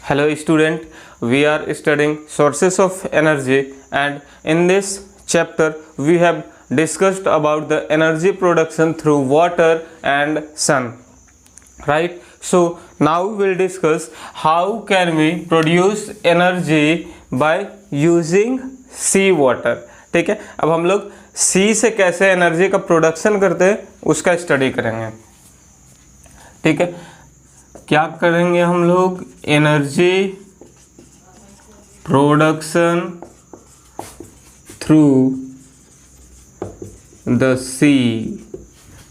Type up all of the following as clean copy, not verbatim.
Hello student, we are studying sources of energy and in this chapter we have discussed about the energy production through water and sun. Right? So now we will discuss how can we produce energy by using sea water. ठीक है, अब हम लोग सी से कैसे energy का production करते हैं उसका स्टडी करेंगे. ठीक है, क्या करेंगे हम लोग, एनर्जी प्रोडक्शन थ्रू द सी.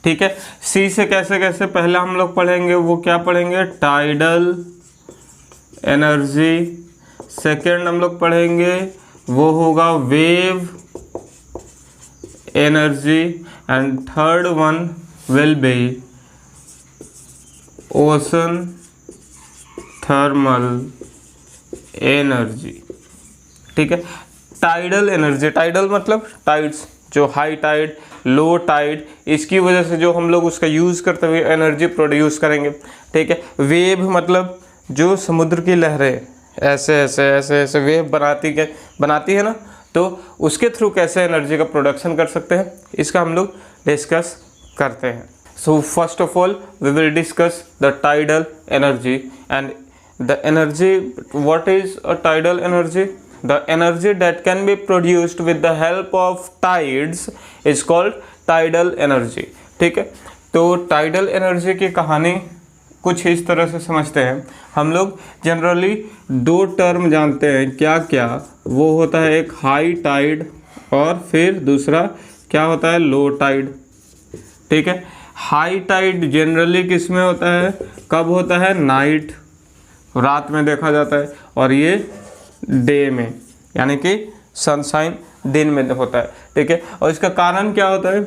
ठीक है, सी से कैसे कैसे पहले हम लोग पढ़ेंगे, वो क्या पढ़ेंगे, टाइडल एनर्जी. सेकेंड हम लोग पढ़ेंगे वो होगा wave energy and third one will be ocean thermal energy. ठीक है, टाइडल एनर्जी, टाइडल मतलब टाइड्स, जो हाई टाइड लो टाइड, इसकी वजह से जो हम लोग उसका यूज़ करते हुए एनर्जी प्रोड्यूस करेंगे. ठीक है, वेव मतलब जो समुद्र की लहरें ऐसे ऐसे ऐसे ऐसे वेव बनाती है ना, तो उसके थ्रू कैसे एनर्जी का प्रोडक्शन कर सकते हैं इसका हम लोग डिस्कस करते हैं. So first of all we will discuss the tidal energy and the energy. What is a tidal energy? The energy that can be produced with the help of tides is called tidal energy. ठीक है, तो tidal energy की कहानी कुछ इस तरह से समझते हैं हम लोग. जनरली दो टर्म जानते हैं, क्या क्या, वो होता है एक हाई टाइड और फिर दूसरा क्या होता है, लो टाइड. ठीक है, हाई टाइड जनरली किस में होता है, कब होता है, नाइट, रात में देखा जाता है, और ये डे में यानी कि सनशाइन दिन में होता है. ठीक है, और इसका कारण क्या होता है,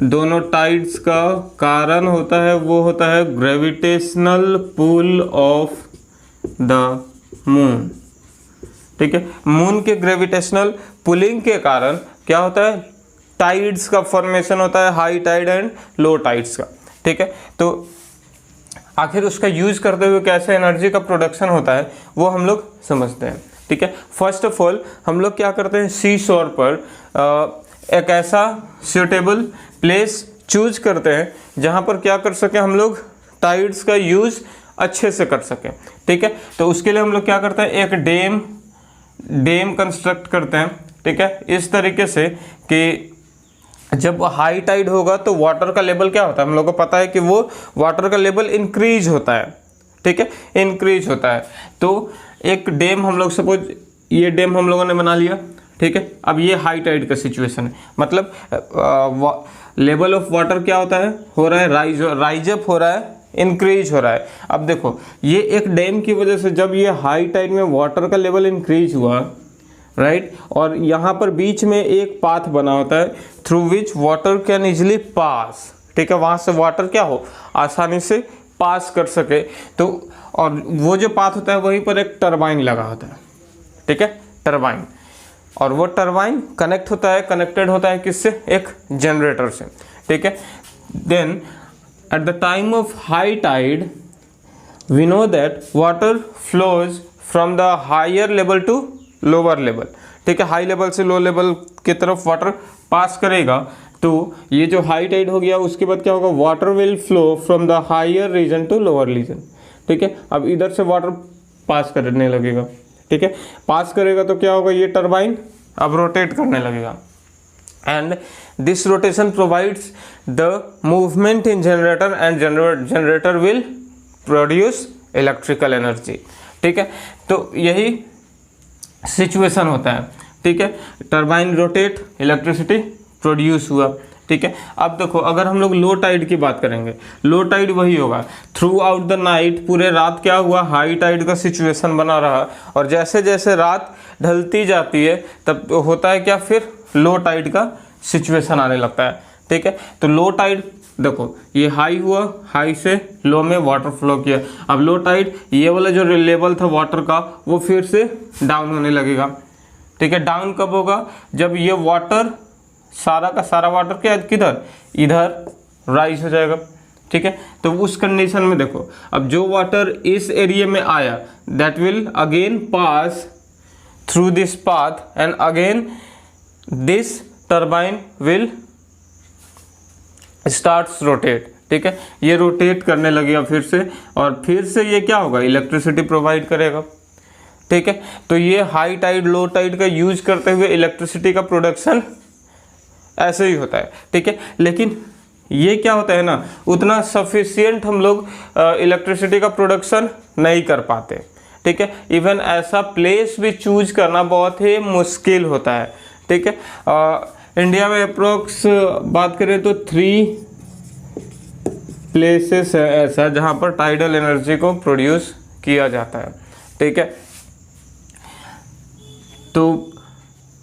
दोनों टाइड्स का कारण होता है वो होता है gravitational pull of the moon. ठीक है, मून के ग्रेविटेशनल पुलिंग के कारण क्या होता है, टाइड्स का फॉर्मेशन होता है, high tide and low tides का. ठीक है, तो आखिर उसका यूज करते हुए कैसे एनर्जी का प्रोडक्शन होता है वो हम लोग समझते हैं. ठीक है, फर्स्ट ऑफ ऑल हम लोग क्या करते हैं, सी शोर पर एक ऐसा सूटेबल प्लेस चूज करते हैं जहाँ पर क्या कर सकें हम लोग, टाइड्स का यूज अच्छे से कर सकें. ठीक है, तो उसके लिए हम लोग क्या करते हैं, एक डैम कंस्ट्रक्ट करते हैं. ठीक है, इस तरीके से कि जब हाई टाइड होगा तो वाटर का लेवल क्या होता है, हम लोग को पता है कि वो वाटर का लेवल इंक्रीज होता है. ठीक है, इंक्रीज होता है. तो एक डैम हम लोग, सपोज ये डैम हम लोगों ने बना लिया. ठीक है, अब ये हाई टाइड का सिचुएशन है, मतलब लेवल ऑफ वाटर क्या होता है, हो रहा है राइज अप हो रहा है, इंक्रीज हो रहा है. अब देखो ये एक डैम की वजह से जब ये हाई टाइड में वाटर का लेवल इंक्रीज हुआ, राइट, और यहाँ पर बीच में एक पाथ बना होता है through which water can easily pass. ठीक है, वहाँ से वाटर क्या हो, आसानी से पास कर सके. तो और वो जो पाथ होता है वहीं पर एक टरबाइन लगा होता है. ठीक है, टरबाइन, और वो टरबाइन कनेक्टेड होता है किससे, एक जनरेटर से. ठीक है, then at the time of high tide we know that water flows from the higher level to lower level. ठीक है, हाई लेवल से लो लेवल की तरफ वाटर पास करेगा. तो ये जो हाई टाइड हो गया उसके बाद क्या होगा, water will flow from the higher region to lower region. ठीक है, अब इधर से वाटर पास करने लगेगा. ठीक है, पास करेगा तो क्या होगा, ये टरबाइन अब रोटेट करने लगेगा and this rotation provides the movement in generator and generator will produce electrical energy. ठीक है, तो यही सिचुएशन होता है. ठीक है, टरबाइन रोटेट, इलेक्ट्रिसिटी प्रोड्यूस हुआ. ठीक है, अब देखो अगर हम लोग लो टाइड की बात करेंगे, लो टाइड वही होगा थ्रू आउट द नाइट, पूरे रात क्या हुआ, हाई टाइड का सिचुएशन बना रहा, और जैसे जैसे रात ढलती जाती है तब होता है क्या, फिर लो टाइड का सिचुएशन आने लगता है. ठीक है, तो लो टाइड देखो ये हाई हुआ, हाई से लो में वाटर फ्लो किया. अब लो टाइड, ये वाला जो लेवल था वाटर का वो फिर से डाउन होने लगेगा. ठीक है, डाउन कब होगा, जब ये वाटर सारा का सारा वाटर क्या किधर, इधर राइज हो जाएगा. ठीक है। तो उस कंडीशन में देखो, अब जो वाटर इस एरिया में आया that will again pass through this path and again this turbine will starts rotate, ठीक है। ये रोटेट करने लगेगा फिर से, और फिर से ये क्या होगा, इलेक्ट्रिसिटी प्रोवाइड करेगा, ठीक है। तो ये हाई टाइड लो टाइड का यूज करते हुए इलेक्ट्रिसिटी का प्रोडक्शन ऐसे ही होता है, ठीक है। लेकिन ये क्या होता है ना, उतना सफिशियंट हम लोग इलेक्ट्रिसिटी का प्रोडक्शन नहीं कर पाते, ठीक है। इवन ऐसा प्लेस भी चूज करना बहुत ही मुश्किल होता है, ठीक है। इंडिया में अप्रोक्स बात करें तो 3 प्लेसेस है ऐसा जहाँ पर टाइडल एनर्जी को प्रोड्यूस किया जाता है, ठीक है। तो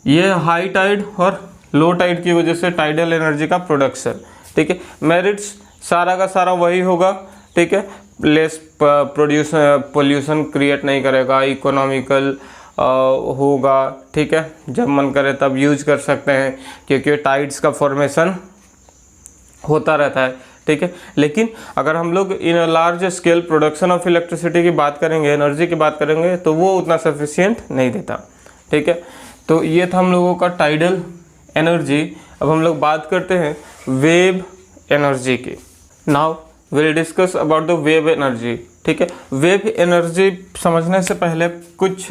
ये हाई टाइड और लो टाइड की वजह से टाइडल एनर्जी का प्रोडक्शन, ठीक है। मेरिट्स सारा का सारा वही होगा, ठीक है। लेस पोल्यूशन क्रिएट नहीं करेगा, इकोनॉमिकल होगा, ठीक है। जब मन करे तब यूज कर सकते हैं क्योंकि टाइड्स का फॉर्मेशन होता रहता है, ठीक है। लेकिन अगर हम लोग in large scale production of electricity की बात करेंगे, एनर्जी की बात करेंगे, तो वो उतना सफिशिएंट नहीं देता, ठीक है। तो ये था हम लोगों का टाइडल एनर्जी। अब हम लोग बात करते हैं वेव एनर्जी की। Now will discuss about the wave energy, ठीक है। वेव एनर्जी समझने से पहले कुछ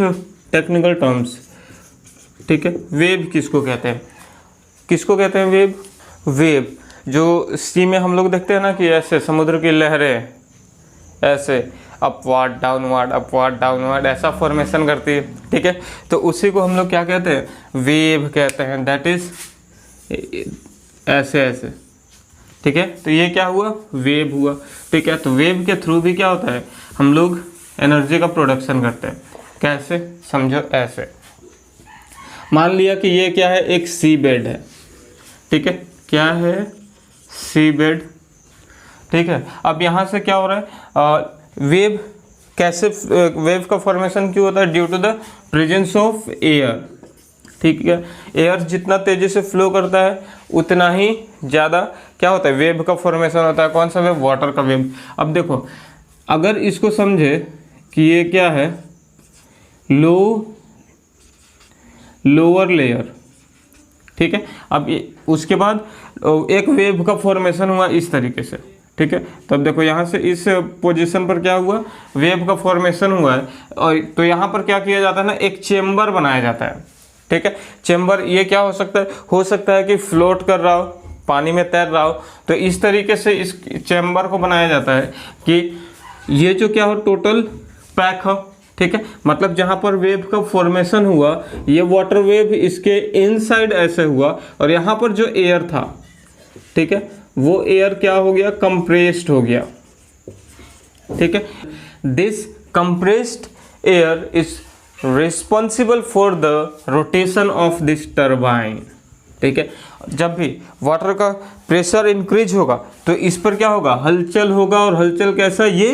टेक्निकल टर्म्स, ठीक है। वेव किसको कहते हैं, किसको कहते हैं वेव? वेव जो सी में हम लोग देखते हैं ना कि ऐसे समुद्र की लहरें ऐसे अपवार्ड डाउनवर्ड ऐसा फॉर्मेशन करती है, ठीक है। तो उसी को हम लोग क्या कहते हैं, वेव कहते हैं। दैट इज ऐसे ऐसे, ठीक है। तो ये क्या हुआ, वेव हुआ, ठीक है। तो वेव के थ्रू भी क्या होता है, हम लोग एनर्जी का प्रोडक्शन करते हैं। कैसे, समझो ऐसे, मान लिया कि ये क्या है, एक सी बेड है, ठीक है। क्या है, सी बेड, ठीक है। अब यहाँ से क्या हो रहा है, वेव कैसे, वेव का फॉर्मेशन क्यों होता है, due to the presence of air, ठीक है। एयर जितना तेजी से फ्लो करता है उतना ही ज़्यादा क्या होता है, वेव का फॉर्मेशन होता है। कौन सा वेव, वाटर का वेव। अब देखो, अगर इसको समझे कि ये क्या है, लोअर लेयर, ठीक है। अब उसके बाद एक वेव का फॉर्मेशन हुआ इस तरीके से, ठीक है। तो अब देखो यहाँ से इस पोजीशन पर क्या हुआ, वेव का फॉर्मेशन हुआ है। और तो यहाँ पर क्या किया जाता है ना, एक चेम्बर बनाया जाता है, ठीक है। चेम्बर ये क्या हो सकता है कि फ्लोट कर रहा हो, पानी में तैर रहा हो। तो इस तरीके से इस चेम्बर को बनाया जाता है कि ये जो क्या हो, टोटल पैक हो, ठीक है। मतलब जहाँ पर वेव का फॉर्मेशन हुआ, ये वाटर वेव इसके इनसाइड ऐसे हुआ, और यहाँ पर जो एयर था, ठीक है, वो एयर क्या हो गया, कंप्रेस्ड हो गया, ठीक है। This compressed air is responsible for the rotation of this turbine, ठीक है। जब भी वाटर का प्रेशर इंक्रीज होगा तो इस पर क्या होगा, हलचल होगा, और हलचल कैसा, ये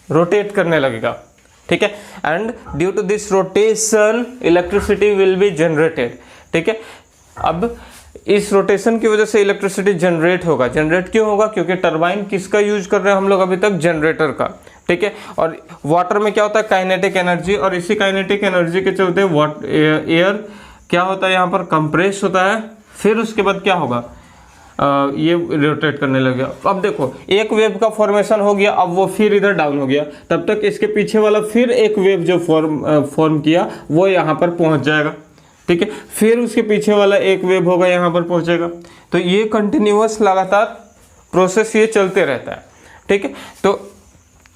रोटेट करने लगेगा, ठीक है। And due to this rotation electricity will be generated, ठीक है। अब इस रोटेशन की वजह से इलेक्ट्रिसिटी जनरेट होगा। जनरेट क्यों होगा, क्योंकि टरबाइन किसका यूज कर रहे हैं हम लोग अभी तक, जनरेटर का, ठीक है। और वाटर में क्या होता है, काइनेटिक एनर्जी, और इसी काइनेटिक एनर्जी के चलते एयर क्या होता है, यहाँ पर कंप्रेस होता है। फिर उसके बाद क्या होगा, ये रोटेट करने लगेगा। अब देखो, एक वेव का फॉर्मेशन हो गया, अब वो फिर इधर डाउन हो गया, तब तक इसके पीछे वाला फिर एक वेव जो फॉर्म किया वो यहाँ पर पहुँच जाएगा, ठीक है। फिर उसके पीछे वाला एक वेव होगा, यहाँ पर पहुँचेगा। तो ये कंटिन्यूअस लगातार प्रोसेस ये चलते रहता है, ठीक है। तो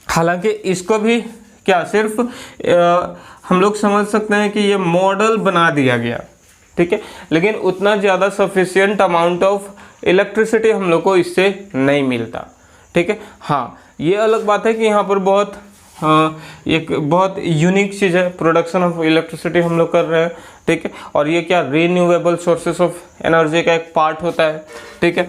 हालांकि इसको भी क्या सिर्फ हम लोग समझ सकते हैं कि ये मॉडल बना दिया गया, ठीक है, लेकिन उतना ज़्यादा सफिशिएंट अमाउंट ऑफ इलेक्ट्रिसिटी हम लोग को इससे नहीं मिलता, ठीक है। हाँ, ये अलग बात है कि यहाँ पर एक बहुत यूनिक चीज़ है, प्रोडक्शन ऑफ इलेक्ट्रिसिटी हम लोग कर रहे हैं, ठीक है। और ये क्या रीन्यूएबल सोर्सेस ऑफ एनर्जी का एक पार्ट होता है, ठीक है।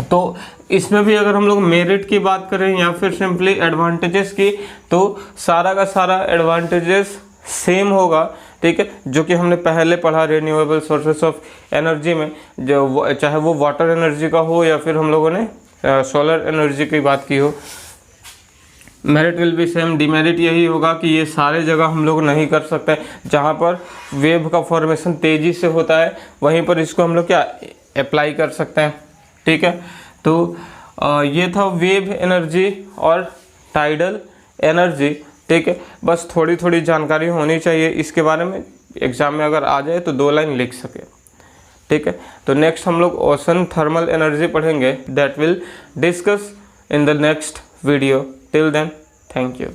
तो इसमें भी अगर हम लोग मेरिट की बात करें या फिर सिंपली एडवांटेजेस की, तो सारा का सारा एडवांटेजेस सेम होगा, ठीक है, जो कि हमने पहले पढ़ा रीन्यूएबल सोर्सेस ऑफ एनर्जी में, जो चाहे वो वाटर एनर्जी का हो या फिर हम लोगों ने सोलर एनर्जी की बात की हो। Merit will be same, demerit यही होगा कि ये सारे जगह हम लोग नहीं कर सकते। जहाँ पर वेव का फॉर्मेशन तेज़ी से होता है वहीं पर इसको हम लोग क्या अप्लाई कर सकते हैं। ठीक है, तो ये था वेव एनर्जी और टाइडल एनर्जी। ठीक है, बस थोड़ी थोड़ी जानकारी होनी चाहिए इसके बारे में, एग्जाम में अगर आ जाए तो 2 लाइन लिख सके। ठीक है, तो नेक्स्ट हम लोग ओशन थर्मल एनर्जी पढ़ेंगे, that will discuss in the next video. Till then, thank you.